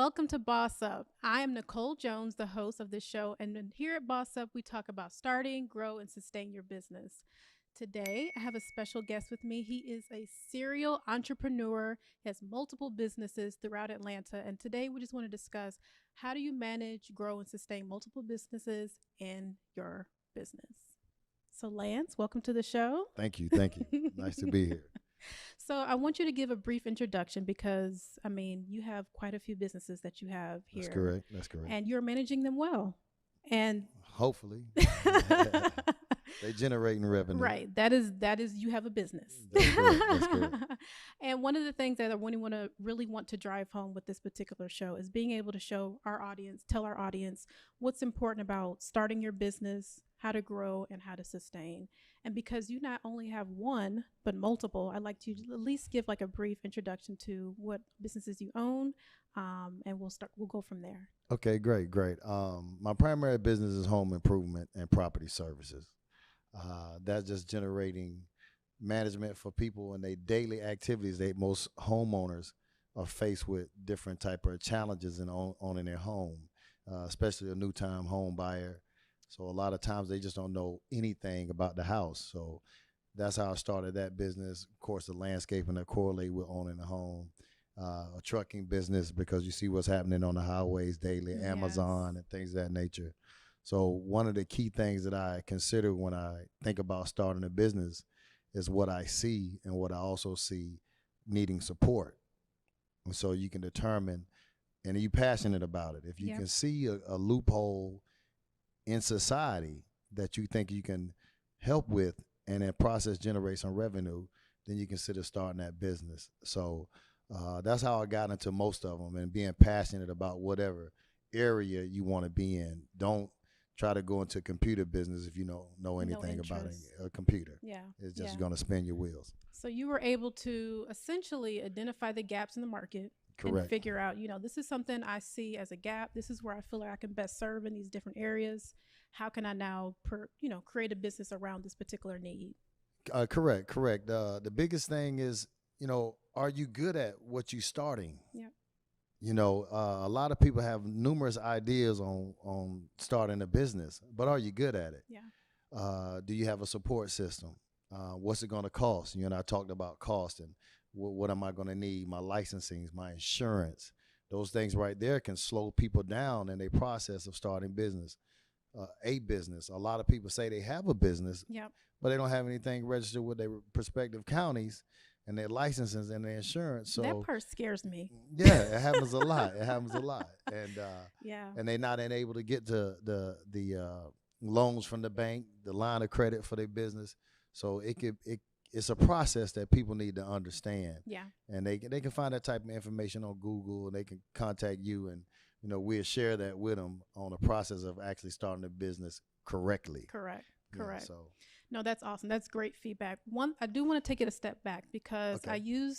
Welcome to Boss Up. I am Nicole Jones, the host of this show, and here at Boss Up, we talk about starting, grow, and sustain your business. Today, I have a special guest with me. He is a serial entrepreneur. He has multiple businesses throughout Atlanta, and today we just want to discuss how do you manage, grow, and sustain multiple businesses in your business. So, Lance, welcome to the show. Thank you. Thank you. Nice to be here. So I want you to give a brief introduction because I mean you have quite a few businesses that you have That's here, correct. That's correct. and you're managing them well. And Hopefully, they generating revenue. right, that is you have a business. That's correct. That's correct. And one of the things that I really want to drive home with this particular show is being able to show our audience, tell our audience what's important about starting your business, how to grow, and how to sustain. And because you not only have one but multiple, I'd like to at least give like a brief introduction to what businesses you own, and we'll go from there. Okay, great, great. My primary business is home improvement and property services. That's just generating management for people and their daily activities. Most homeowners are faced with different type of challenges in owning their home, especially a new time home buyer. So a lot of times they just don't know anything about the house. So that's how I started that business. Of course, the landscaping that correlate with owning a home, a trucking business because you see what's happening on the highways daily, Yes. Amazon and things of that nature. So one of the key things that I consider when I think about starting a business is what I see and what I also see needing support. And so you can determine, and are you passionate about it? If you Yep. can see a loophole in society that you think you can help with and in process generate some revenue, then you consider starting that business. So that's how I got into most of them and being passionate about whatever area you want to be in. Don't try to go into computer business if you don't know No anything about interest. a computer. Yeah. It's Yeah. just going to spin your wheels. So you were able to essentially identify the gaps in the market and Correct. figure out, this is something I see as a gap. This is where I feel like I can best serve in these different areas. How can I now, create a business around this particular need? Correct. Correct. The biggest thing is, are you good at what you're starting? Yeah. A lot of people have numerous ideas on starting a business, but are you good at it? Yeah. Do you have a support system? What's it going to cost? You and I talked about cost and what am I going to need? My licensing, my insurance, those things right there can slow people down in their process of starting business. A business. A lot of people say they have a business, Yeah. but they don't have anything registered with their respective counties and their licenses and their insurance. That So part scares me. yeah, it happens a lot. It happens a lot, Yeah. and they're not able to get to the loans from the bank, the line of credit for their business. So it's a process that people need to understand, Yeah. and they can find that type of information on Google, and they can contact you, and we'll share that with them on the process of actually starting a business correctly. Correct. Yeah, Correct. so No, that's awesome. That's great feedback. One, I do want to take it a step back because okay,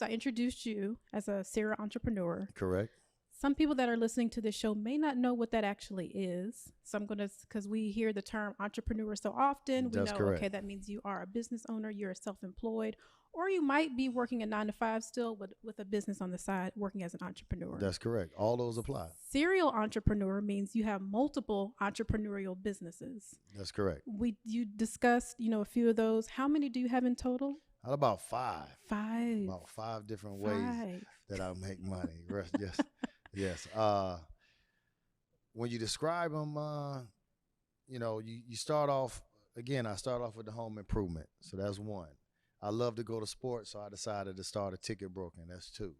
I introduced you as a serial entrepreneur. correct. Some people that are listening to this show may not know what that actually is. So I'm going to, because we hear the term entrepreneur so often, we That's know, correct. okay, that means you are a business owner, you're self employed, or you might be working a 9 to 5 still with a business on the side, working as an entrepreneur. That's correct. All those apply. Serial entrepreneur means you have multiple entrepreneurial businesses. That's correct. You discussed, a few of those. How many do you have in total? How about five? Five. About five different ways Five. that I make money. Yes, yes. When you describe them, you start off again. I start off with the home improvement, so that's one. I love to go to sports, so I decided to start a ticket broking. That's two.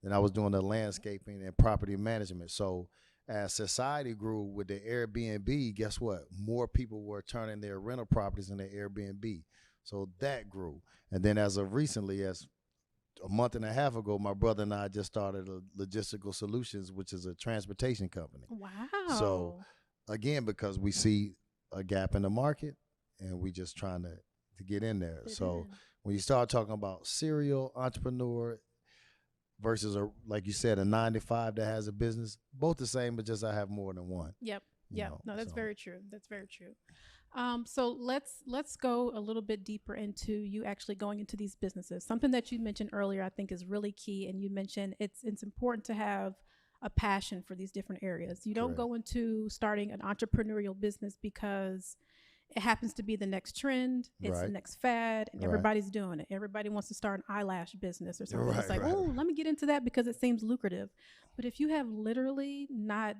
Then I was doing the landscaping and property management. So as society grew with the Airbnb, guess what? More people were turning their rental properties into Airbnb. So that grew. And then as of recently, as a month and a half ago, my brother and I just started a Logistical Solutions, which is a transportation company. Wow. So again, because we see a gap in the market and we just trying to get in there. Fit So in. when you start talking about serial entrepreneur versus like you said, a 9 to 5 that has a business, both the same, but just I have more than one. Yep. you Yep. know, No, that's so. very true. That's very true. So let's go a little bit deeper into you actually going into these businesses. Something that you mentioned earlier, I think, is really key. And you mentioned it's important to have a passion for these different areas. You don't Correct. go into starting an entrepreneurial business because it happens to be the next trend, it's the Right. next fad, and Right. everybody's doing it. Everybody wants to start an eyelash business or something. It's Right. like, Right. oh, let me get into that because it seems lucrative. But if you have literally not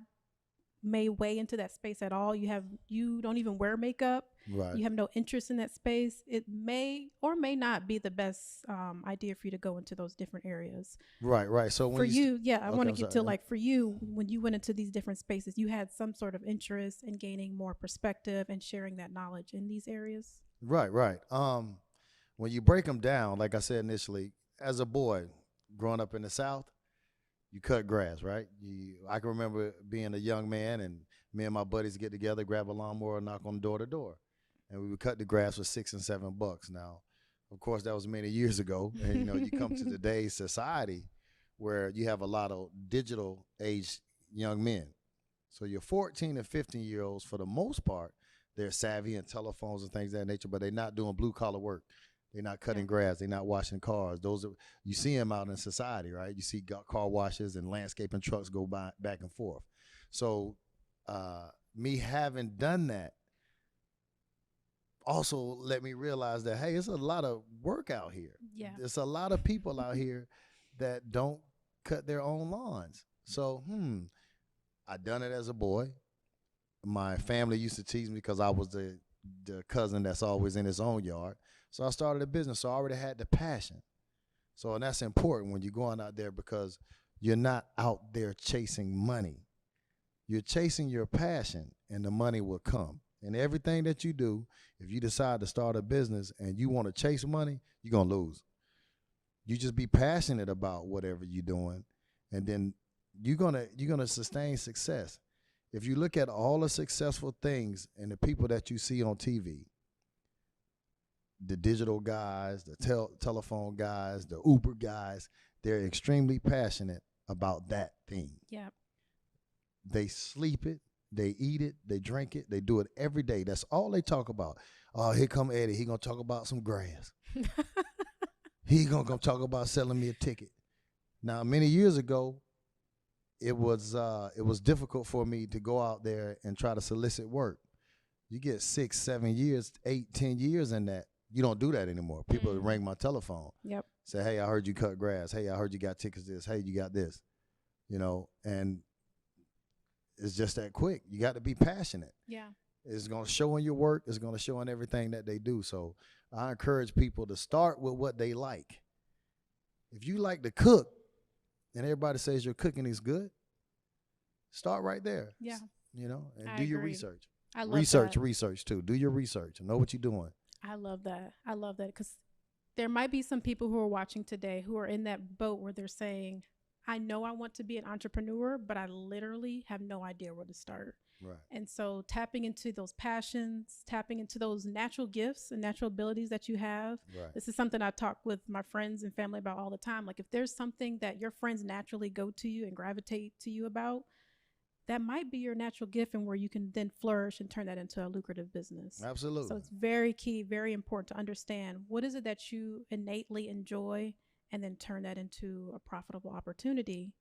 made way into that space at all, you don't even wear makeup, Right. you have no interest in that space, it may or may not be the best idea for you to go into those different areas. Right. Right. So when For you you, yeah, I okay, want to I'm get sorry. to like for you, when you went into these different spaces, you had some sort of interest in gaining more perspective and sharing that knowledge in these areas. Right. Right. When you break them down, like I said initially, as a boy growing up in the South, you cut grass, right? I can remember being a young man and me and my buddies get together, grab a lawnmower, knock on door to door, and we would cut the grass for $6 and $7. Now, of course, that was many years ago, and you come to today's society where you have a lot of digital age young men. So your 14 and 15-year-olds, for the most part, they're savvy in telephones and things of that nature, but they're not doing blue collar work. They're not Yeah. cutting grass. They're not washing cars. Those are you see them out in society, right? You see car washes and landscaping trucks go by back and forth. So, me having done that also let me realize that hey, it's a lot of work out here. Yeah. There's a lot of people out here that don't cut their own lawns. So, I done it as a boy. My family used to tease me because I was the cousin that's always in his own yard. So I started a business. So I already had the passion. So and that's important when you're going out there because you're not out there chasing money. You're chasing your passion and the money will come. And everything that you do, if you decide to start a business and you want to chase money, you're going to lose. You just be passionate about whatever you're doing and then you're going to sustain success. If you look at all the successful things and the people that you see on TV, the digital guys, the telephone guys, the Uber guys, they're extremely passionate about that thing. Yeah. They sleep it, they eat it, they drink it, they do it every day. That's all they talk about. Oh, here come Eddie. He gonna talk about some grass. He gonna come talk about selling me a ticket. Now, many years ago, it was difficult for me to go out there and try to solicit work. You get 6, 7 years, 8, 10 years in that. You don't do that anymore. People ring my telephone. Yep. Say, hey, I heard you cut grass. Hey, I heard you got tickets this. Hey, you got this. And it's just that quick. You got to be passionate. Yeah. It's going to show in your work. It's going to show in everything that they do. So I encourage people to start with what they like. If you like to cook and everybody says your cooking is good, start right there. Yeah. And I do your agree. research. I love Research too. Do your research. Know what you're doing. I love that. I love that because there might be some people who are watching today who are in that boat where they're saying, I know I want to be an entrepreneur, but I literally have no idea where to start. Right. And so tapping into those passions, tapping into those natural gifts and natural abilities that you have. Right. This is something I talk with my friends and family about all the time. Like if there's something that your friends naturally go to you and gravitate to you about, that might be your natural gift and where you can then flourish and turn that into a lucrative business. Absolutely. So it's very key, very important to understand what is it that you innately enjoy and then turn that into a profitable opportunity,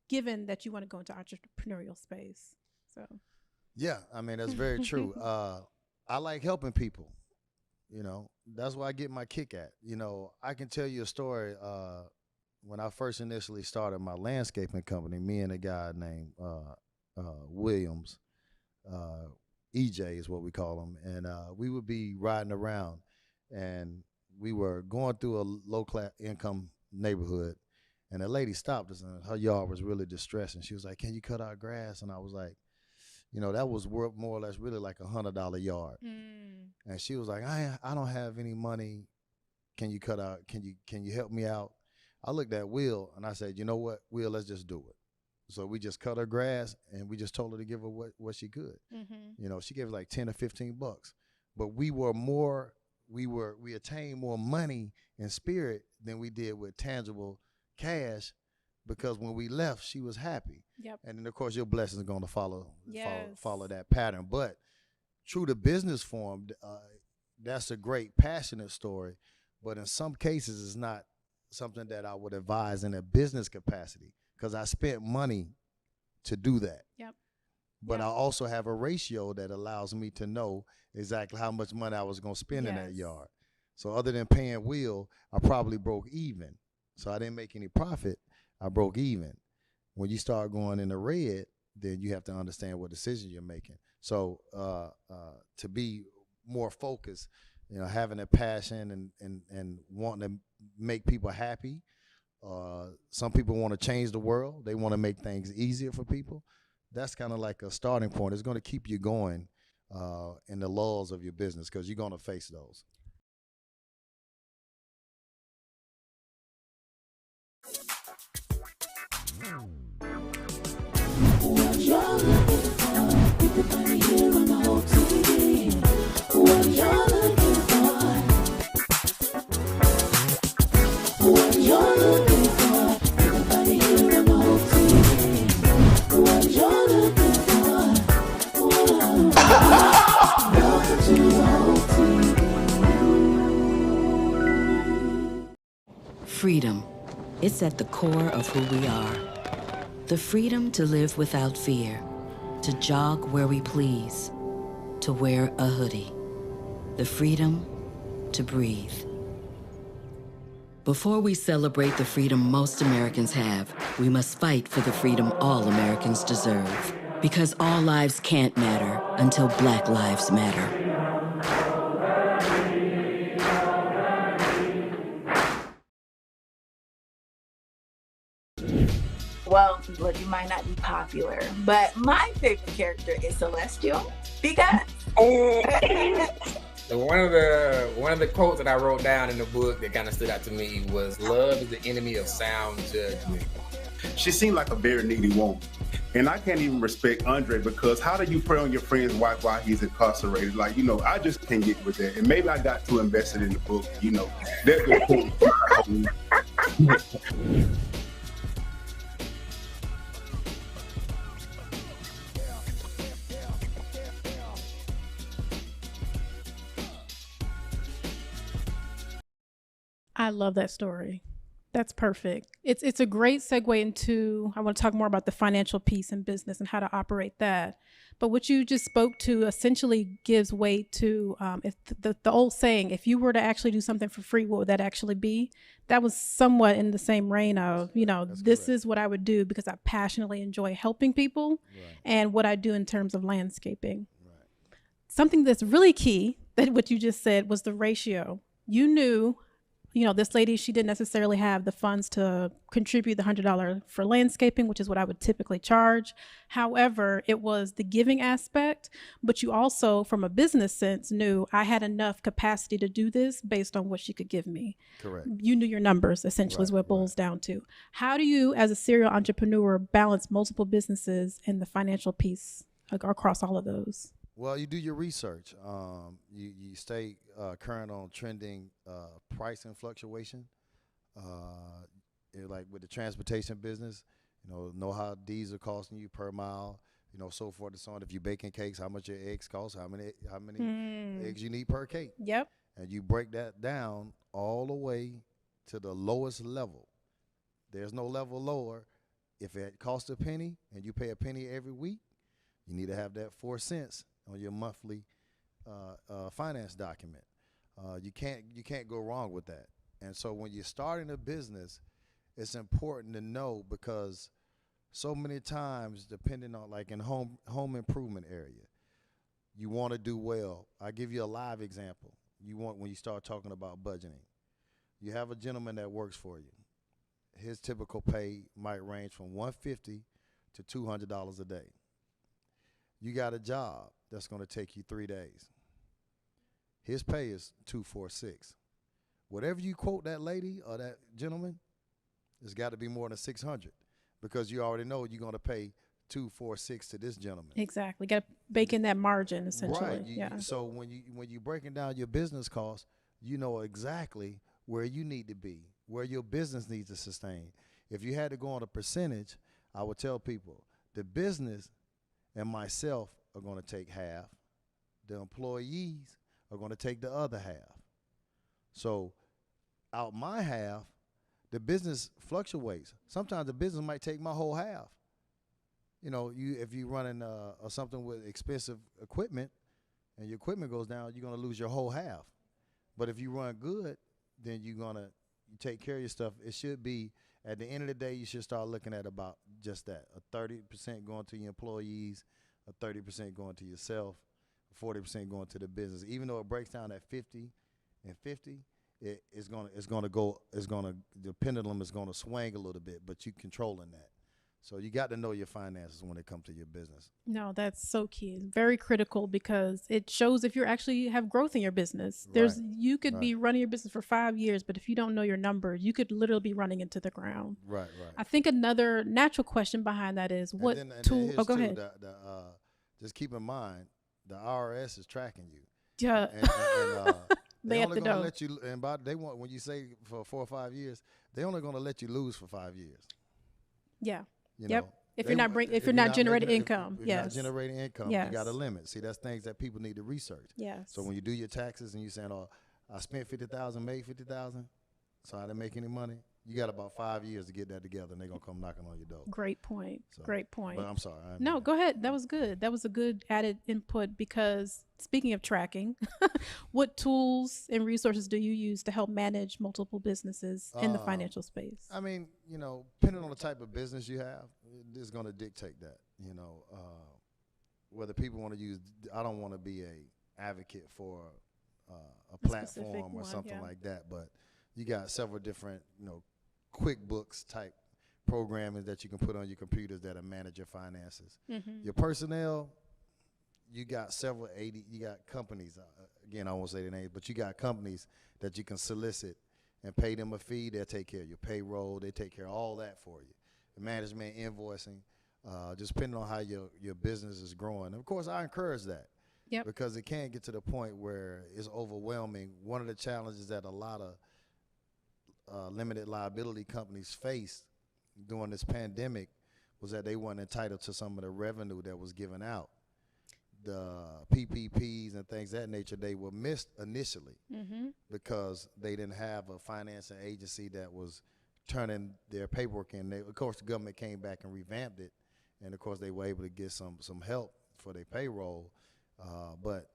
given that you want to go into entrepreneurial space. So, yeah, I mean, that's very true. I like helping people. That's why I get my kick at. I can tell you a story. When I first initially started my landscaping company, me and a guy named Williams, EJ is what we call him, and we would be riding around, and we were going through a low-class income neighborhood, and a lady stopped us, and her yard was really distressing. She was like, "Can you cut our grass?" And I was like, that was worth more or less really like $100 yard. And she was like, I don't have any money. Can you cut out? Can you help me out? I looked at Will and I said, you know what, Will, let's just do it. So we just cut her grass and we just told her to give her what she could. She gave us like $10 or $15, but we attained more money in spirit than we did with tangible cash, because when we left, she was happy. Yep. And then of course your blessings are going to follow Yes. follow that pattern. But true to business form, that's a great passionate story, but in some cases it's not something that I would advise in a business capacity, because I spent money to do that. Yep. But Yep. I also have a ratio that allows me to know exactly how much money I was going to spend in that Yes. yard. So other than paying Will, I probably broke even. So I didn't make any profit. I broke even. When you start going in the red, then you have to understand what decision you're making. So to be more focused, having a passion and wanting to make people happy. Some people want to change the world. They want to make things easier for people. That's kind of like a starting point. It's going to keep you going in the lulls of your business because you're going to face those. What you're looking for, you can find it here on the whole TV. What you're looking for, what you're looking for, you can find it here on the whole TV. What you're looking for, whoa. Welcome to the whole TV. Freedom. It's at the core of who we are. The freedom to live without fear, to jog where we please, to wear a hoodie. The freedom to breathe. Before we celebrate the freedom most Americans have, we must fight for the freedom all Americans deserve. Because all lives can't matter until Black lives matter. Well, look, you might not be popular, but my favorite character is Celestial because So one of the quotes that I wrote down in the book that kind of stood out to me was, "Love is the enemy of sound judgment." She seemed like a very needy woman. And I can't even respect Andre because how do you prey on your friend's wife while he's incarcerated? Like, I just can't get with that. And maybe I got too invested in the book, That's the point. I love that story. That's perfect. It's a great segue into, I want to talk more about the financial piece in business and how to operate that. But what you just spoke to essentially gives weight to if the old saying, if you were to actually do something for free, what would that actually be? That was somewhat in the same reign of, this is what I would do because I passionately enjoy helping people and what I do in terms of landscaping. Right. Something that's really key, that what you just said, was the ratio. You knew this lady, she didn't necessarily have the funds to contribute the $100 for landscaping, which is what I would typically charge. However, it was the giving aspect, but you also, from a business sense, knew I had enough capacity to do this based on what she could give me. Correct. You knew your numbers, essentially, is what it boils down to. How do you, as a serial entrepreneur, balance multiple businesses and the financial piece across all of those? Well, you do your research. You stay current on trending pricing fluctuation. Like with the transportation business, know how diesel costing you per mile, so forth and so on. If you're baking cakes, how much your eggs cost, how many eggs you need per cake. Yep. And you break that down all the way to the lowest level. There's no level lower. If it costs a penny and you pay a penny every week, you need to have that 4 cents on your monthly finance document. You can't go wrong with that. And so when you're starting a business, it's important to know because so many times, depending on like in home improvement area, you want to do well. I give you a live example. When you start talking about budgeting, you have a gentleman that works for you. His typical pay might range from $150 to $200 a day. You got a job that's going to take you 3 days. His pay is $246. Whatever you quote that lady or that gentleman, it's got to be more than $600 because you already know you're going to pay $246 to this gentleman. Exactly. Got to bake in that margin, essentially. Right. So when you're breaking down your business costs, you know exactly where you need to be, where your business needs to sustain. If you had to go on a percentage, I would tell people the business and myself are going to take half. The employees are going to take the other half. So out my half, the business fluctuates. Sometimes the business might take my whole half. you know, if you running something with expensive equipment, and your equipment goes down, you're gonna lose your whole half. But if you run good, then you take care of your stuff. It should be at the end of the day, you should start looking at about just that: a 30% going to your employees, a 30% going to yourself, 40% going to the business. Even though it breaks down at 50 and 50, the pendulum is gonna swing a little bit, but you controlling that. So you got to know your finances when it comes to your business. No, that's so key. Very critical because it shows if you actually have growth in your business. You could be running your business for 5 years, but if you don't know your numbers, you could literally be running into the ground. Right. I think another natural question behind that is what tool? Oh, go ahead. Just keep in mind, the IRS is tracking you. Yeah. And they only have to gonna know. let you. And they want, when you say for 4 or 5 years, they only going to let you lose for 5 years. Yeah. You Yep. know, If you're not generating income, if yes. you're not generating income, Yes. you got a limit. See, that's things that people need to research. Yes. So when you do your taxes and you're saying, "Oh, I spent 50,000, made 50,000, so I didn't make any money," you got about 5 years to get that together, and they're gonna come knocking on your door. Great point. So, Great point. But I'm sorry. No, go ahead. That was good. That was a good added input because speaking of tracking, what tools and resources do you use to help manage multiple businesses in the financial space? I mean, you know, depending on the type of business you have, it's going to dictate that. You know, whether people want to use. I don't want to be a advocate for a platform or something like that, but you got several different, you know, QuickBooks type programming that you can put on your computers that'll manage your finances. Mm-hmm. Your personnel, you got you got companies, again, I won't say the names, but you got companies that you can solicit and pay them a fee. They'll take care of your payroll. They take care of all that for you. The management, invoicing, just depending on how your business is growing. And of course, I encourage that. Yep. Because it can get to the point where it's overwhelming. One of the challenges that a lot of limited liability companies faced during this pandemic was that they weren't entitled to some of the revenue that was given out. The PPPs and things of that nature, they were missed initially because they didn't have a financing agency that was turning their paperwork in. Of course, the government came back and revamped it, and of course, they were able to get some help for their payroll. But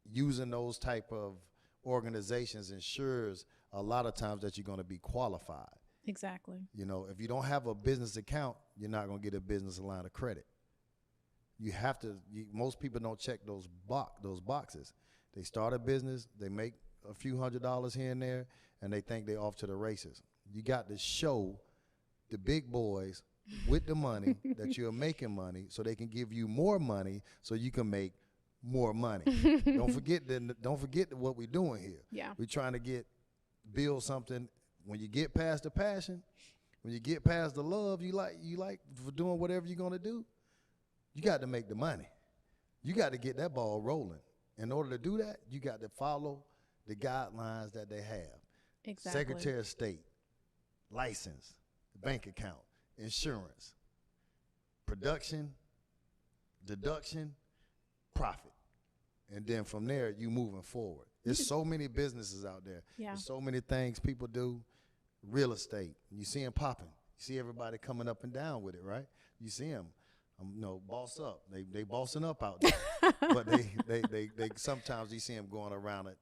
using those type of organizations ensures a lot of times that you're going to be qualified. Exactly. You know, if you don't have a business account, you're not going to get a business line of credit. You have to. Most people don't check those boxes. They start a business, they make a few $100s here and there, and they think they're off to the races. You got to show the big boys with the money that you're making money, so they can give you more money, so you can make more money. Don't forget what we're doing here. Yeah. We're trying to build something. When you get past the passion, when you get past the love you like for doing whatever you're gonna do, you got to make the money. You got to get that ball rolling. In order to do that, you got to follow the guidelines that they have. Exactly. Secretary of State, license, bank account, insurance, production, deduction, profit. And then from there, you moving forward. There's so many businesses out there. Yeah. There's so many things people do. Real estate. You see them popping. You see everybody coming up and down with it, right? You see them. Boss up. They bossing up out there. But they sometimes you see them going around it,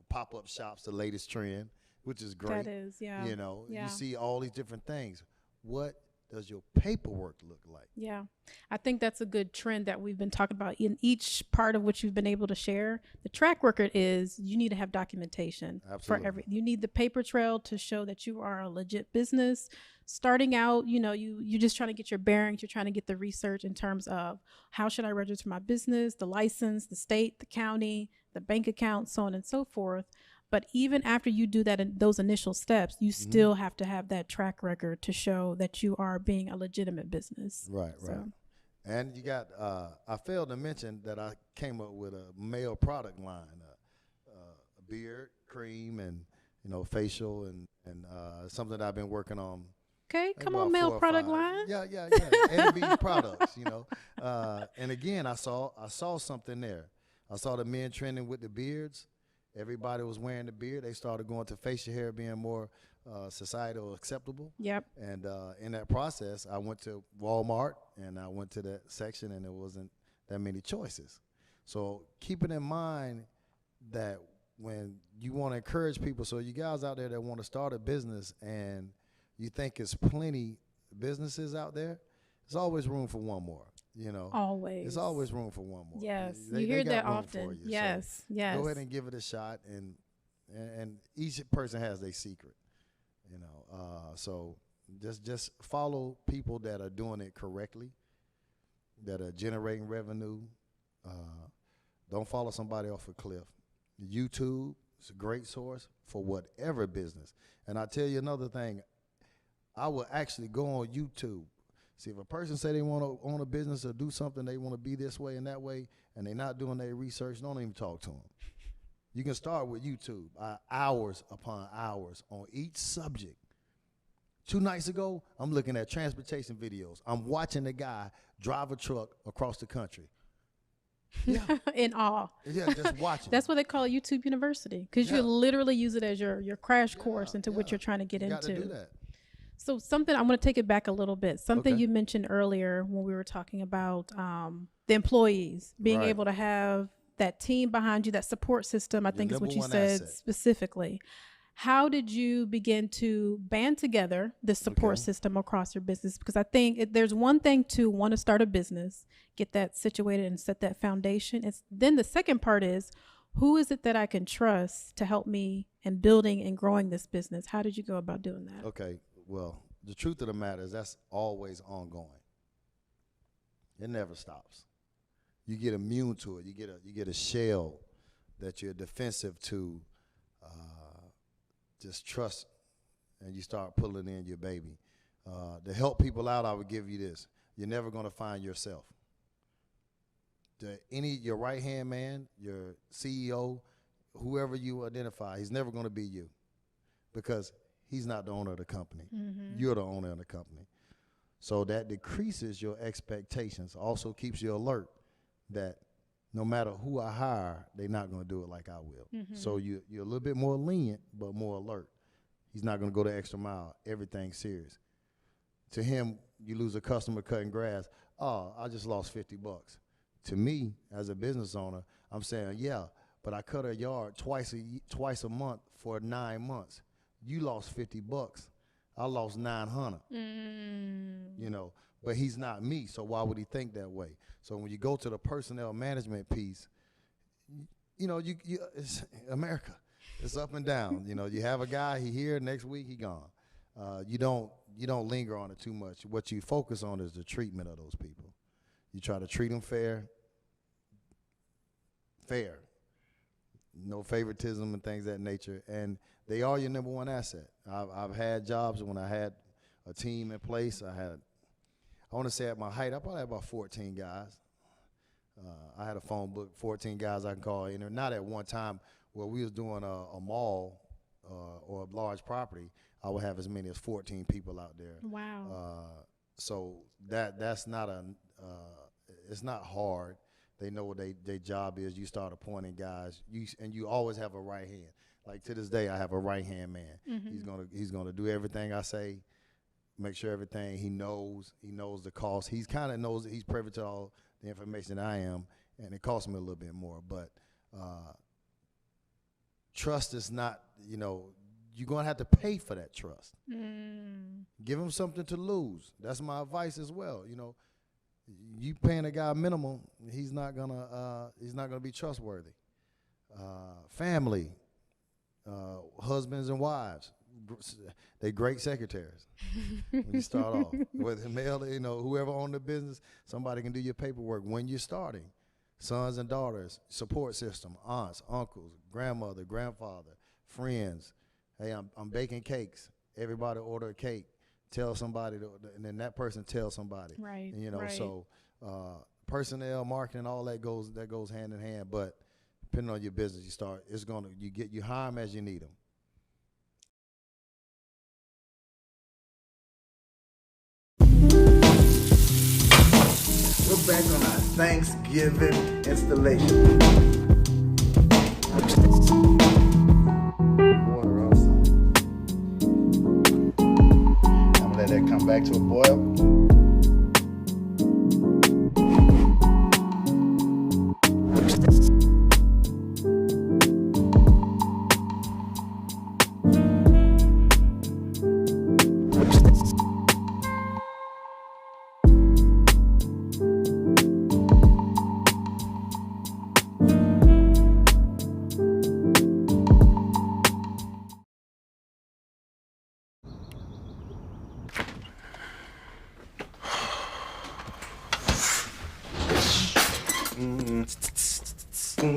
pop-up shops, the latest trend, which is great. That is, yeah. You see all these different things. What does your paperwork look like? Yeah. I think that's a good trend that we've been talking about in each part of which you've been able to share. The track record is you need to have documentation. Absolutely. You need the paper trail to show that you are a legit business. Starting out, you're just trying to get your bearings. You're trying to get the research in terms of how should I register my business, the license, the state, the county, the bank account, so on and so forth. But even after you do that, in those initial steps, you still have to have that track record to show that you are being a legitimate business. Right. And you got, I failed to mention that I came up with a male product line, a beard, cream, and, facial, and something that I've been working on. Okay, come on, about male 4 or product 5. line. Yeah. NB products, and again, I saw something there. I saw the men trending with the beards, everybody was wearing the beard. They started going to facial hair being more societal acceptable. Yep. And in that process, I went to Walmart and I went to that section, and there wasn't that many choices. So keeping in mind that when you want to encourage people, so you guys out there that want to start a business and you think there's plenty businesses out there, there's always room for one more. You know, Always. there's always room for one more. Yes. They You hear got that room often. for you. So Yes. Yes. go ahead and give it a shot, and each person has their secret. You know, so just follow people that are doing it correctly, that are generating revenue. Don't follow somebody off a cliff. YouTube is a great source for whatever business. And I tell you another thing, I will actually go on YouTube. See, if a person say they want to own a business or do something, they want to be this way and that way, and they're not doing their research, don't even talk to them. You can start with YouTube, hours upon hours on each subject. 2 nights ago, I'm looking at transportation videos. I'm watching the guy drive a truck across the country. Yeah, In awe. yeah, just watching. That's what they call YouTube University, because Yeah. you literally use it as your crash course into what yeah. you're trying to get you got into. to do that. So something I want to take it back a little bit. Something Okay. you mentioned earlier when we were talking about the employees being Right. able to have that team behind you, that support system. I think is what number you one said asset. specifically. How did you begin to band together the support Okay. system across your business? Because I think there's one thing to want to start a business, get that situated and set that foundation. Then the second part is, who is it that I can trust to help me in building and growing this business? How did you go about doing that? Okay, well, the truth of the matter is that's always ongoing. It never stops. You get immune to it. You get a shell that you're defensive to. Just trust, and you start pulling in your baby. To help people out, I would give you this: you're never going to find yourself. Your right hand man, your CEO, whoever you identify, he's never going to be you, because he's not the owner of the company. You're the owner of the company. So that decreases your expectations. Also keeps you alert that no matter who I hire, they're not going to do it like I will. So you're a little bit more lenient, but more alert. He's not going to go the extra mile. Everything's serious. To him, you lose a customer cutting grass. Oh, I just lost $50. To me, as a business owner, I'm saying, yeah, but I cut a yard twice a month for 9 months. You lost $50. I lost 900. You know, but he's not me, so why would he think that way? So when you go to the personnel management piece, you know, it's America. It's up and down. You know, you have a guy, he here, next week he gone. You don't linger on it too much. What you focus on is the treatment of those people. You try to treat them fair, no favoritism and things of that nature, and they are your number one asset. I've had jobs when I had a team in place. I want to say at my height, I probably had about 14 guys. I had a phone book, 14 guys I can call in there. Not at one time where we was doing a mall or a large property, I would have as many as 14 people out there. Wow. So that's not it's not hard. They know what their job is. You start appointing guys, and you always have a right hand. Like to this day, I have a right hand man. He's gonna do everything I say, make sure everything he knows the cost. He's kind of knows that he's privy to all the information that I am, and it costs me a little bit more. But trust is not, you know, you're gonna have to pay for that trust. Give him something to lose. That's my advice as well. You know, you paying a guy minimum, he's not gonna be trustworthy. Family, husbands and wives, they great secretaries when you start off. Whether male, you know, whoever owned the business, somebody can do your paperwork when you're starting. Sons and daughters, support system, aunts, uncles, grandmother, grandfather, friends. Hey, I'm baking cakes. Everybody order a cake. Tell somebody, and then that person tells somebody. Right. And, you know, right. so personnel, marketing, all that goes hand in hand. But depending on your business, you hire them as you need them. We're back on our Thanksgiving installation. If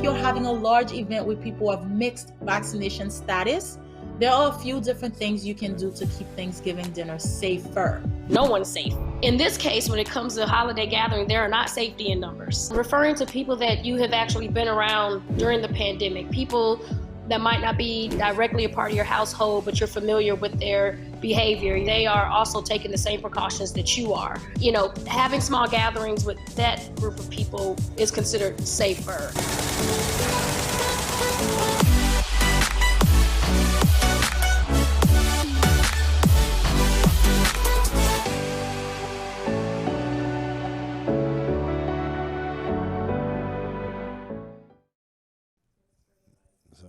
you're having a large event with people of mixed vaccination status, there are a few different things you can do to keep Thanksgiving dinner safer. No one's safe. In this case, when it comes to holiday gathering, there are not safety in numbers. Referring to people that you have actually been around during the pandemic, people that might not be directly a part of your household, but you're familiar with their behavior. They are also taking the same precautions that you are. You know, having small gatherings with that group of people is considered safer. So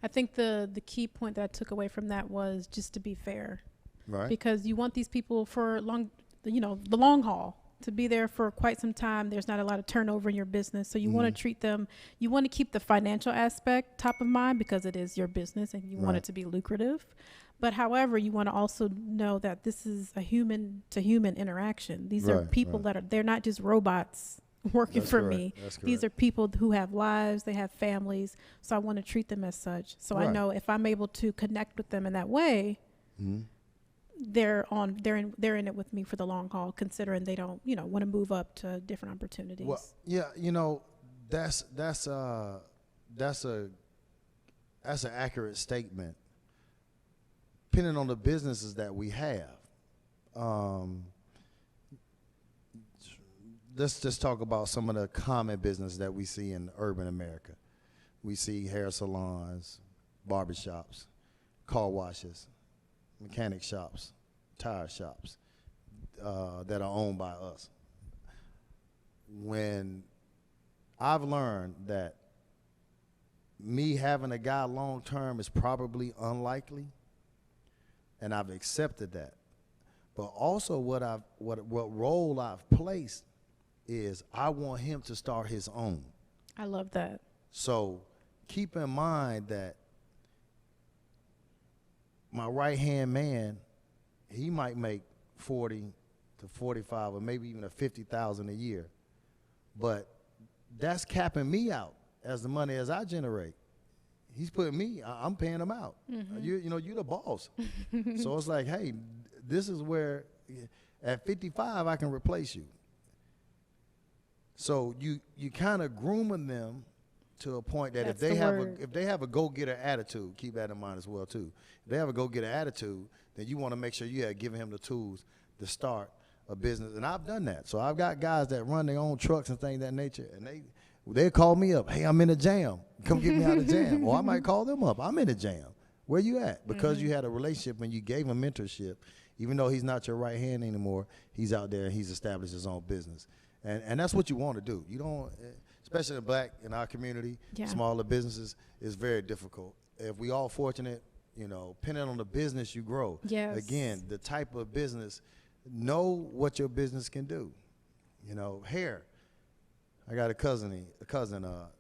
I think the key point that I took away from that was just to be fair, right. because you want these people for the long haul, to be there for quite some time. There's not a lot of turnover in your business, so you want to treat them. You want to keep the financial aspect top of mind because it is your business and you want it to be lucrative. But however, you want to also know that this is a human to human interaction. These are people that they're not just robots working for me. These are people who have lives, they have families, so I want to treat them as such. So I know if I'm able to connect with them in that way, they're in it with me for the long haul, considering they don't want to move up to different opportunities. Well, yeah, that's an accurate statement. Depending on the businesses that we have, let's just talk about some of the common business that we see in urban America. We see hair salons, barbershops, car washes, mechanic shops, tire shops that are owned by us. When I've learned that me having a guy long term is probably unlikely, and I've accepted that. But also what role I've placed is I want him to start his own. I love that. So keep in mind that my right-hand man, he might make 40 to 45 or maybe even a 50,000 a year. But that's capping me out as the money as I generate. He's putting me, I'm paying him out. You're the boss. So it's like, hey, this is where at 55 I can replace you. So you kind of grooming them to a point that if they have a go-getter attitude, keep that in mind as well too. If they have a go-getter attitude, then you want to make sure you have given him the tools to start a business. And I've done that. So I've got guys that run their own trucks and things of that nature, and they call me up. Hey, I'm in a jam. Come get me out of the jam. Or I might call them up. I'm in a jam. Where you at? Because you had a relationship and you gave him mentorship. Even though he's not your right hand anymore, he's out there and he's established his own business. And that's what you want to do. You don't, especially in our community, smaller businesses, it's very difficult. If we all fortunate, depending on the business you grow. Yes. Again, the type of business, know what your business can do. Hair. I got a cousin,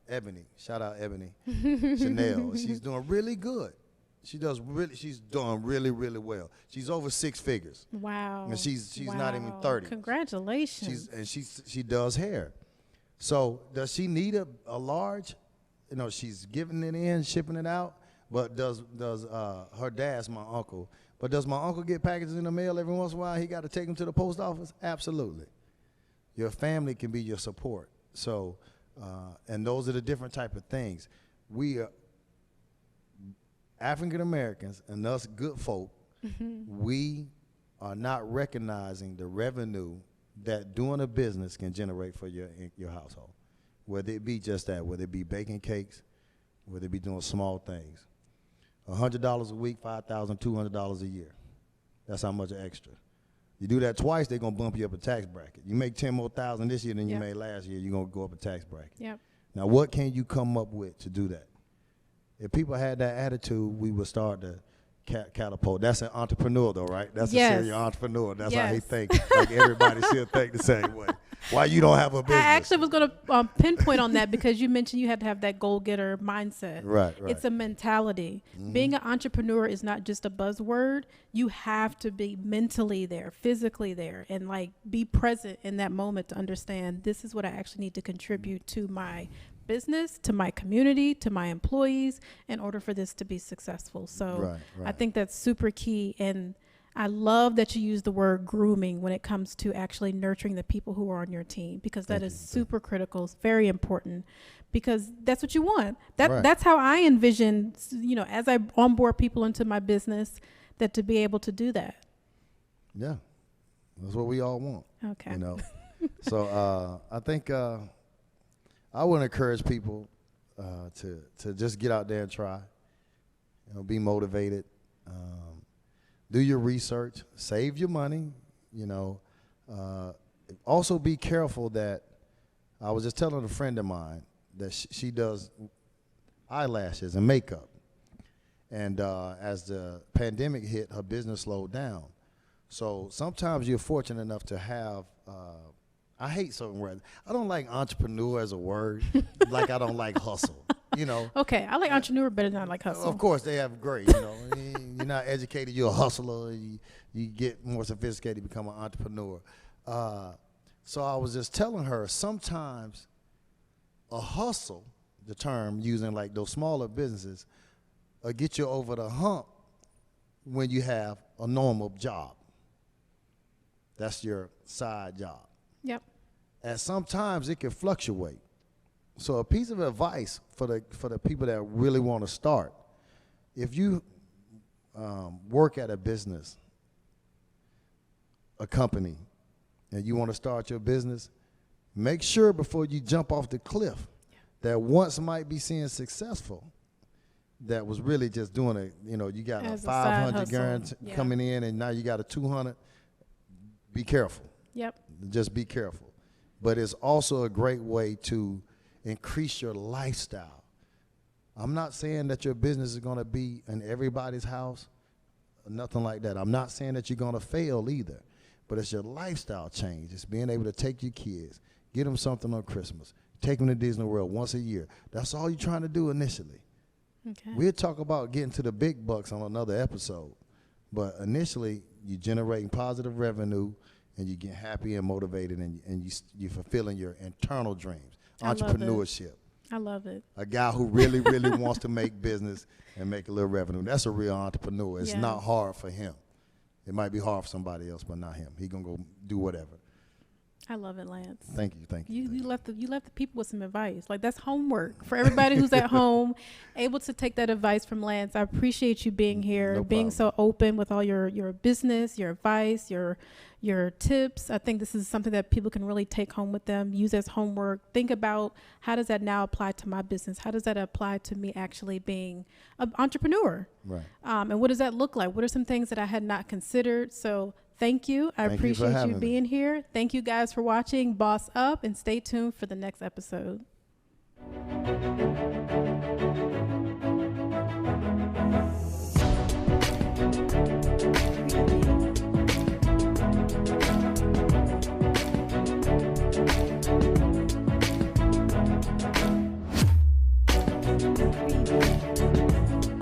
Ebony. Shout out Ebony Chanel. She's doing really good. She's doing really, really well. She's over 6 figures. Wow. And she's not even 30. Congratulations. She does hair. So does she need a large? She's giving it in, shipping it out. But does her dad's my uncle? But does my uncle get packages in the mail every once in a while? He got to take them to the post office? Absolutely. Your family can be your support. So, and those are the different type of things. We are African Americans and us good folk, we are not recognizing the revenue that doing a business can generate for your household. Whether it be just that, whether it be baking cakes, whether it be doing small things. $100 a week, $5,000, $200 a year. That's how much extra. You do that twice, they're gonna bump you up a tax bracket. You make 10 more thousand this year than you made last year, you're gonna go up a tax bracket. Yep. Now, what can you come up with to do that? If people had that attitude, we would start to catapult. That's an entrepreneur, though, right? That's Yes. a serial entrepreneur. That's how he Yes. thinks. Like everybody should think the same way. Why you don't have a business? I actually was going to pinpoint on that because you mentioned you had to have that goal-getter mindset. Right. It's a mentality. Being an entrepreneur is not just a buzzword. You have to be mentally there, physically there, and like be present in that moment to understand this is what I actually need to contribute to my business, to my community, to my employees in order for this to be successful. So I think that's super key. And I love that you use the word grooming when it comes to actually nurturing the people who are on your team, because that is super critical. It's very important because that's what you want. That's how I envision, as I onboard people into my business, that to be able to do that. Yeah, that's what we all want. Okay. So I think I would encourage people to just get out there and try. Be motivated. Do your research, save your money, also be careful that, I was just telling a friend of mine that she does eyelashes and makeup. And as the pandemic hit, her business slowed down. So sometimes you're fortunate enough to have, I hate certain words. I don't like entrepreneur as a word, like I don't like hustle. Okay, I like entrepreneur better than I like hustle. Of course, they have great. You're not educated, you're a hustler. You get more sophisticated, become an entrepreneur. So I was just telling her, sometimes a hustle, the term using like those smaller businesses, will get you over the hump when you have a normal job. That's your side job. Yep. And sometimes it can fluctuate. So a piece of advice for the people that really want to start, if you work at a business, a company, and you want to start your business, make sure before you jump off the cliff that once might be seen successful, that was really just doing it. You got As a a side 500 hustle. guarantee coming in, and now you got a 200. Be careful. Yep. Just be careful. But it's also a great way to increase your lifestyle. I'm not saying that your business is going to be in everybody's house, nothing like that. I'm not saying that you're going to fail either, but it's your lifestyle change. It's being able to take your kids, get them something on Christmas, take them to Disney World once a year. That's all you're trying to do initially. Okay. We'll talk about getting to the big bucks on another episode, but initially you're generating positive revenue and you get happy and motivated, and you're fulfilling your internal dreams. Entrepreneurship. I love it. A guy who really, really wants to make business and make a little revenue. That's a real entrepreneur. It's not hard for him. It might be hard for somebody else, but not him. He gonna go do whatever. I love it, Lance. Thank you. You left the people with some advice. Like, that's homework for everybody who's at home, able to take that advice from Lance. I appreciate you being here, being so open with all your business, your advice, your tips. I think this is something that people can really take home with them, use as homework. Think about, how does that now apply to my business? How does that apply to me actually being an entrepreneur? Right. And what does that look like? What are some things that I had not considered? So thank you. I appreciate you being here. Thank you guys for watching Boss Up, and stay tuned for the next episode. Preview.